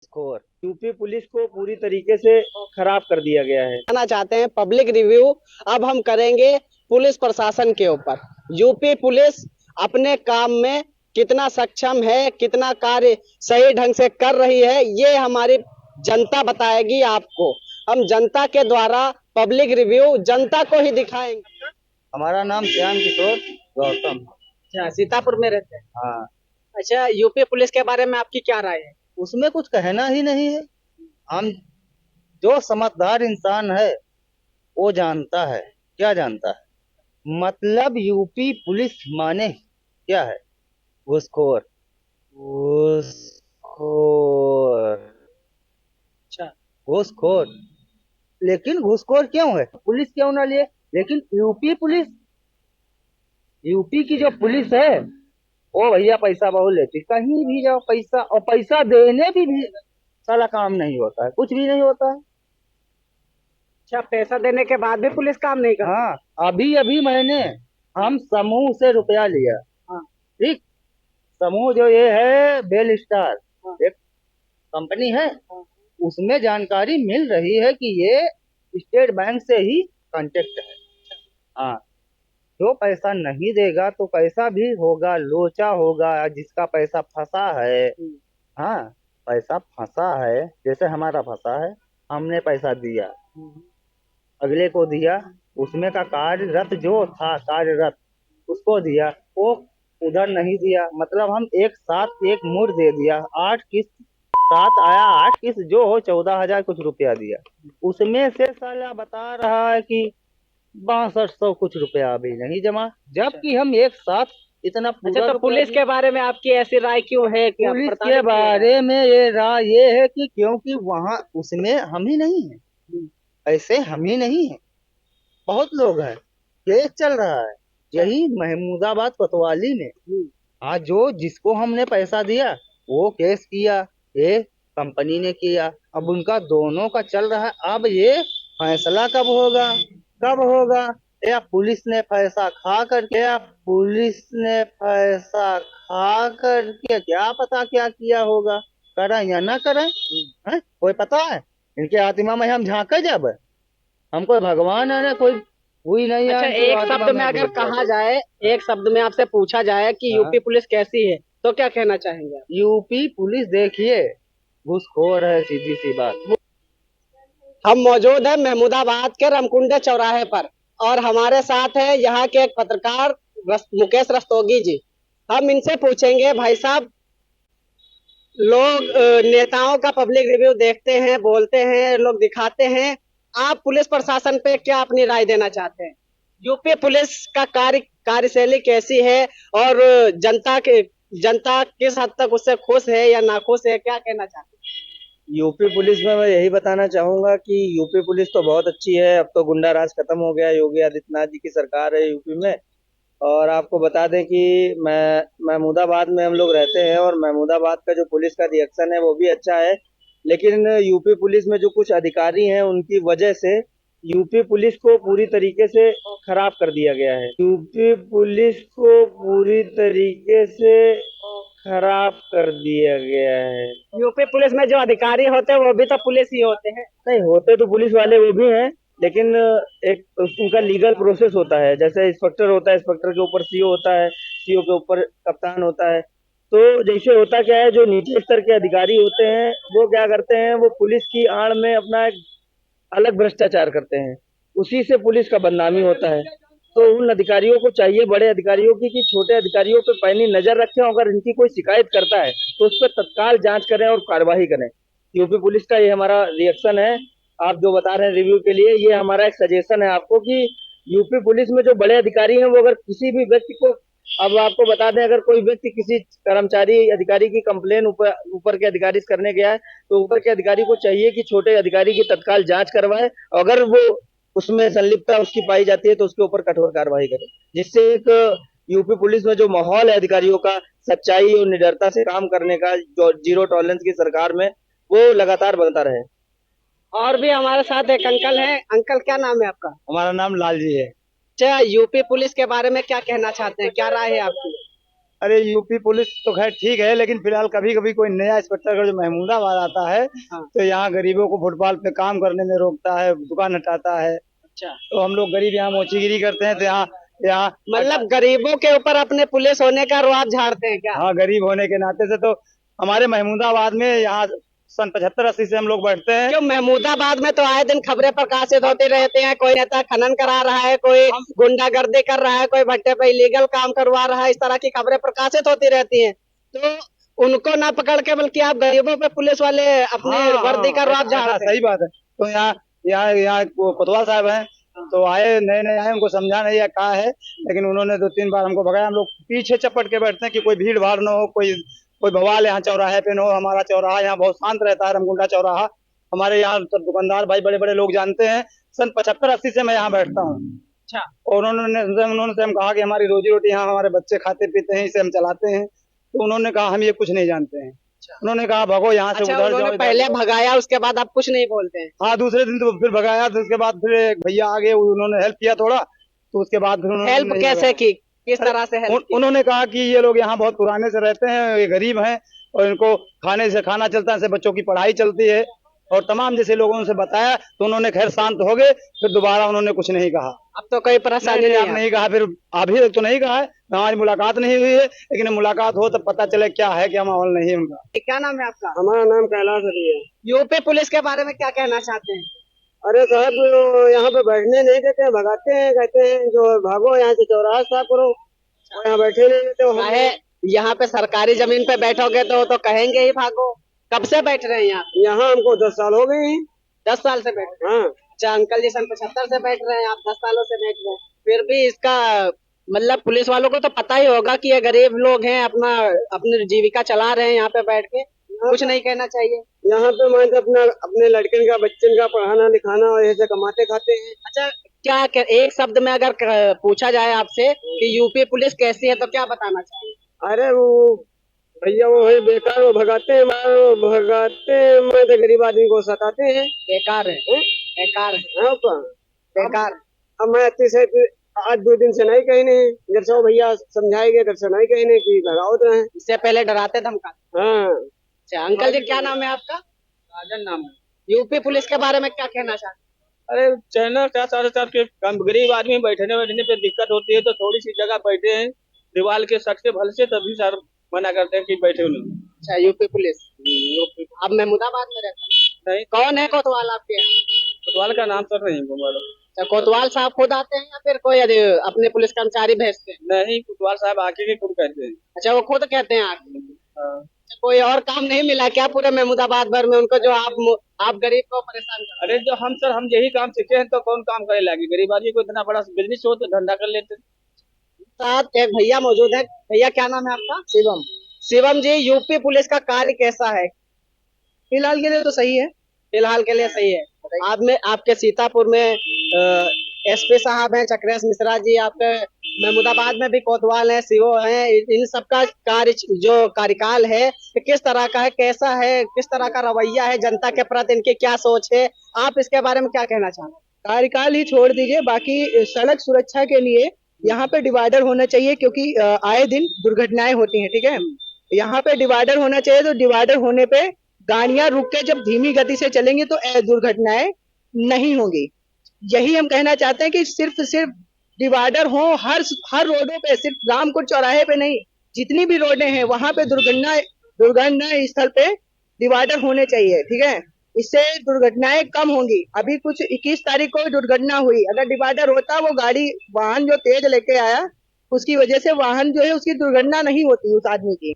Score UP police को पूरी तरीके से खराब कर दिया गया है। करना चाहते हैं पब्लिक रिव्यू। अब हम करेंगे पुलिस प्रशासन के ऊपर। यूपी पुलिस अपने काम में कितना सक्षम है, कितना कार्य सही ढंग से कर रही है, ये हमारी जनता बताएगी आपको। हम जनता के द्वारा पब्लिक रिव्यू जनता को ही दिखाएंगे। हमारा नाम श्याम किशोर गौतम। अच्छा, सीतापुर में रहते हैं। हाँ, अच्छा, यूपी पुलिस के बारे में आपकी क्या राय है? उसमें कुछ कहना ही नहीं है। हम जो समझदार इंसान है वो जानता है। क्या जानता है? मतलब यूपी पुलिस माने क्या है? घूसखोर। घूसखोर। अच्छा। घूसखोर। लेकिन घूसखोर क्यों है? पुलिस क्यों ना लिए? लेकिन यूपी की जो पुलिस है वो भैया पैसा बहुत लेती। कहीं भी जाओ पैसा, और पैसा देने भी साला काम नहीं होता है, कुछ भी नहीं होता है। अच्छा, पैसा देने के बाद भी पुलिस काम नहीं करती? हाँ, अभी अभी हम समूह से रुपया लिया। हाँ। ठीक। समूह जो ये है बेल स्टार, हाँ। एक कंपनी है। हाँ। उसमें जानकारी मिल रही है कि ये स्टेट बैंक से ही कांटेक्ट है। हाँ, जो पैसा नहीं देगा तो कैसा भी होगा, लोचा होगा। जिसका पैसा फंसा है, हाँ, पैसा फंसा है, जैसे हमारा फंसा है, हमने पैसा दिया, अगले को दिया, उसमें का कार्यरत जो था, कार्यरत उसको दिया, वो उधर नहीं दिया। मतलब हम एक साथ एक मुड़ दे दिया। 8 किस्त साथ आया, 8 किस्त जो हो 14,000 कुछ रुपया दिया। उसमें से साला बता रहा है कि 6200 कुछ रुपया अभी नहीं जमा, जबकि हम एक साथ इतना पूरा अच्छा, तो रुपया पुलिस दिया। के बारे में आपकी ऐसी राय क्यों है कि आप पुलिस प्रताड़ित के क्यों हो रहे बारे में ये राय ये है कि क्योंकि वहां उसमें हम ही नहीं है, हैं? ऐसे हम ही नहीं है, बहुत लोग हैं। केस चल रहा है यही महमूदाबाद कोतवाली में। आज जो जिसको हमने पैसा दिया वो केस किया, ये कंपनी ने किया। अब उनका दोनों का चल रहा है। अब ये फैसला कब होगा? कब होगा? या पुलिस ने पैसा खा करके, या पुलिस ने पैसा खा करके क्या पता क्या किया होगा, करें या ना करें, है? कोई पता है? इनके आत्मा में हम झांके जब, हम कोई भगवान है ना, कोई हुई नहीं है अच्छा, इनकी एक आत्मा शब्द में में अगर घुस कहा जाए। जाए, एक शब्द में आपसे पूछा जाए कि हाँ, यूपी पुलिस कैसी है, तो क्या कहना चाहेंगे आप? यूपी पुलिस देखिए घूसखोर है, सीधी सी बात। हम मौजूद हैं महमूदाबाद के रमकुंडे चौराहे पर, और हमारे साथ है यहाँ के एक पत्रकार मुकेश रस्तोगी जी। हम इनसे पूछेंगे, भाई साहब, लोग नेताओं का पब्लिक रिव्यू देखते हैं, बोलते हैं, लोग दिखाते हैं। आप पुलिस प्रशासन पे क्या अपनी राय देना चाहते हैं? यूपी पुलिस का कार्यशैली कैसी है, और जनता किस हद तक उससे खुश है या नाखुश है, क्या कहना चाहते हैं? यूपी पुलिस में मैं यही बताना चाहूंगा कि यूपी पुलिस तो बहुत अच्छी है। अब तो गुंडा राज खत्म हो गया, योगी आदित्यनाथ जी की सरकार है यूपी में। और आपको बता दें कि मैं महमूदाबाद में हम लोग रहते हैं, और महमूदाबाद का जो पुलिस का रिएक्शन है वो भी अच्छा है। लेकिन यूपी पुलिस में जो कुछ अधिकारी हैं उनकी वजह से यूपी पुलिस को पूरी तरीके से खराब कर दिया गया है। यूपी पुलिस को पूरी तरीके से खराब कर दिया गया है। यूपी पुलिस में जो अधिकारी होते हैं वो भी तो पुलिस ही होते हैं। नहीं, होते तो पुलिस वाले वो भी हैं, लेकिन एक उनका लीगल प्रोसेस होता है। जैसे इंस्पेक्टर होता है, इंस्पेक्टर के ऊपर सीओ होता है, सीओ के ऊपर कप्तान होता है। तो जैसे होता क्या है, जो नीचे स्तर के अधिकारी होते हैं वो क्या करते हैं, वो पुलिस की आड़ में अपना एक अलग भ्रष्टाचार करते हैं, उसी से पुलिस का बदनामी होता है। तो उन अधिकारियों को चाहिए, बड़े अधिकारियों की, कि छोटे अधिकारियों पर पैनी नजर रखें। अगर इनकी कोई शिकायत करता है तो उस पर तत्काल जांच करें और कार्रवाई करें। यूपी पुलिस का ये हमारा रिएक्शन है। आप जो बता रहे हैं रिव्यू के लिए, ये हमारा एक सजेशन है आपको कि यूपी पुलिस में जो बड़े अधिकारी हैं वो अगर किसी भी व्यक्ति को, अब आपको बता दें, अगर कोई व्यक्ति किसी कर्मचारी अधिकारी की कंप्लेन ऊपर ऊपर के अधिकारी से करने गया है तो ऊपर के अधिकारी को चाहिए कि छोटे अधिकारी की तत्काल जांच करवाए। अगर वो उसमें संलिप्तता उसकी पाई जाती है तो उसके ऊपर कठोर कार्रवाई करे, जिससे एक यूपी पुलिस में जो माहौल है अधिकारियों का, सच्चाई और निडरता से काम करने का, जो जीरो टॉलरेंस की सरकार में, वो लगातार बनता रहे। और भी हमारे साथ एक अंकल हैं। अंकल, क्या नाम है आपका? हमारा नाम लाल जी है। अच्छा, यूपी पुलिस के बारे में क्या कहना चाहते हैं, क्या राय है आपकी? अरे यूपी पुलिस तो खैर ठीक है, लेकिन फिलहाल कभी कभी कोई नया इंस्पेक्टर अगर जो महमूदाबाद आता है हाँ। तो यहाँ गरीबों को फुटपाथ पे काम करने में रोकता है, दुकान हटाता है। अच्छा, तो हम लोग गरीब यहाँ मोचीगिरी करते हैं, तो यहाँ यहाँ मतलब गरीबों के ऊपर अपने पुलिस होने का रुआब झाड़ते हैं क्या? हाँ, गरीब होने के नाते से तो हमारे महमूदाबाद में यहाँ सन 75-80 से हम लोग बैठते हैं। क्यों महमूदाबाद में तो आए दिन खबरें प्रकाशित होती रहती हैं, कोई नेता खनन करा रहा है, कोई गुंडागर्दी कर रहा है, कोई भट्टे पे इलीगल काम करवा रहा है, इस तरह की खबरें प्रकाशित होती रहती हैं। तो उनको ना पकड़ के बल्कि आप गरीबों पे पुलिस वाले अपने हाँ, वर्दी का रुआब हाँ, झाड़ते हैं। सही बात है। तो यहाँ यहाँ यहाँ वो कोतवाल साहब हैं, तो आए नए नए आए, उनको समझा नहीं है कहा है, लेकिन उन्होंने 2-3 बार हमको भगाया। हम लोग पीछे चपट के बैठते हैं कि कोई भीड़ भाड़ न हो, कोई कोई बवाल यहाँ चौराहे पे न हो। हमारा चौराहा यहाँ बहुत शांत रहता है, रमकुंडा चौराहा। हमारे यहाँ सब दुकानदार भाई बड़े बड़े लोग जानते हैं। सन 75-80 से मैं यहाँ बैठता हूँ। अच्छा, और उन्होंने से हम कहा कि हमारी रोजी रोटी यहाँ हमारे बच्चे खाते पीते हैं, इसे हम चलाते हैं। तो उन्होंने कहा हम ये कुछ नहीं जानते हैं। उन्होंने कहा भगो यहाँ से, अच्छा, उधर उन्होंने जाओ, पहले भगाया, उसके बाद आप कुछ नहीं बोलते हैं। हाँ, दूसरे दिन तो फिर भगाया। तो उसके बाद फिर एक भैया आ गए, उन्होंने हेल्प किया थोड़ा। तो उसके बाद फिर उन्होंने हेल्प नहीं कैसे भगाया। की, किस तरह से हेल्प की? उन्होंने कहा कि ये लोग यहाँ बहुत पुराने से रहते हैं, ये गरीब हैं और इनको खाने से खाना चलता है, से बच्चों की पढ़ाई चलती है। और तमाम जैसे लोगों से बताया तो उन्होंने खैर शांत हो गए। फिर दोबारा उन्होंने कुछ नहीं कहा। अब तो कोई परेशानी नहीं, नहीं आप है। नहीं कहा, फिर अभी तक तो नहीं कहा है। हमारी मुलाकात नहीं हुई है, लेकिन मुलाकात हो तब पता चले क्या है, क्या माहौल नहीं है उनका। क्या नाम है आपका? हमारा नाम कैलाश अली है। यूपी पुलिस के बारे में क्या कहना चाहते हैं? अरे साहब, यहाँ पे बैठने नहीं देते हैं, भगाते हैं, कहते हैं जो भागो यहाँ से, चौराहा साफ करो। और यहाँ बैठे नहीं देते हो। चाहे यहाँ पे सरकारी जमीन पे बैठोगे तो कहेंगे ही भागो। कब से बैठ रहे हैं यहाँ? यहाँ हमको 10 साल हो गए हैं। 10 साल से बैठ रहे हैं। हाँ, अच्छा, अंकल जी सन 75 से बैठ रहे हैं, आप 10 सालों से बैठ रहे हैं। फिर भी इसका मतलब पुलिस वालों को तो पता ही होगा कि ये गरीब लोग हैं, अपनी जीविका चला रहे हैं यहाँ पे बैठ के। कुछ नहीं कहना चाहिए। यहाँ पे मान अपना अपने लड़कन का बच्चन का पढ़ाना लिखाना और ऐसे कमाते खाते हैं। अच्छा, एक शब्द में अगर पूछा जाए आपसे कि यूपी पुलिस कैसी है तो क्या बताना चाहिए? अरे वो भैया वो है बेकार, वो भगाते हैं, मैं तो गरीब आदमी को सताते हैं। बेकार है, हैं? बेकार है, हाँ पा। बेकार। अब मैं अच्छे से आज 2 दिन से नहीं कहीं नहीं, घर से वो भैया समझाएंगे, घर से नहीं कहीं नहीं कि भगाओ तो है। इससे पहले डराते धमकाते। हाँ, अच्छा, अंकल जी क्या नाम है आपका? राजन नाम है। यूपी पुलिस के बारे में क्या कहना चाहते अरे चैनल 4-4.5 के गरीब आदमी बैठने बैठने पे दिक्कत होती है, तो थोड़ी सी जगह बैठे हैं दीवार के सट से भल से, तभी सर मना करते हैं कि बैठे नहीं। हैं? अच्छा, यूपी पुलिस। आप महमूदाबाद में रहते हैं? नहीं, कौन है कोतवाल आपके यहाँ? कोतवाल का नाम सर नहीं मालूम। अच्छा, कोतवाल साहब खुद आते हैं या फिर कोई अपने पुलिस कर्मचारी भेजते हैं? नहीं, कोतवाल साहब आके के खुद कहते हैं। अच्छा, वो खुद कहते हैं आके। हाँ। अच्छा, कोई और काम नहीं मिला क्या पूरे महमूदाबाद भर में उनको, जो आप गरीब को परेशान कर? अरे जो हम यही काम सीखे हैं, तो कौन काम करे लागे? गरीब आदमी को इतना बड़ा बिजनेस हो तो धंधा कर लेते। साथ एक भैया मौजूद है। भैया क्या नाम है आपका? शिवम। शिवम जी, यूपी पुलिस का कार्य कैसा है? फिलहाल के लिए तो सही है। फिलहाल के लिए सही है। आपके सीतापुर में एसपी साहब हैं चक्रेश मिश्रा जी, आपके महमूदाबाद में भी कोतवाल हैं, सीओ हैं, इन सबका कार्य जो कार्यकाल है किस तरह का है, कैसा है, किस तरह का रवैया है जनता के प्रति, इनकी क्या सोच है, आप इसके बारे में क्या कहना चाहते हैं? कार्यकाल ही छोड़ दीजिए, बाकी सड़क सुरक्षा के लिए यहाँ पे डिवाइडर होना चाहिए, क्योंकि आए दिन दुर्घटनाएं होती हैं। ठीक है, यहाँ पे डिवाइडर होना चाहिए। तो डिवाइडर होने पे गाड़ियां रुक के जब धीमी गति से चलेंगी तो दुर्घटनाएं नहीं होंगी। यही हम कहना चाहते हैं कि सिर्फ डिवाइडर हो हर रोडों पे, सिर्फ रामकुट चौराहे पे नहीं, जितनी भी रोडें हैं वहां पे दुर्घटना स्थल पे डिवाइडर होने चाहिए। ठीक है, इससे दुर्घटनाएं कम होंगी। अभी कुछ 21 तारीख को दुर्घटना हुई, अगर डिवाइडर होता, वो वाहन जो तेज लेके आया, उसकी वजह से वाहन जो है उसकी दुर्घटना नहीं होती उस आदमी की।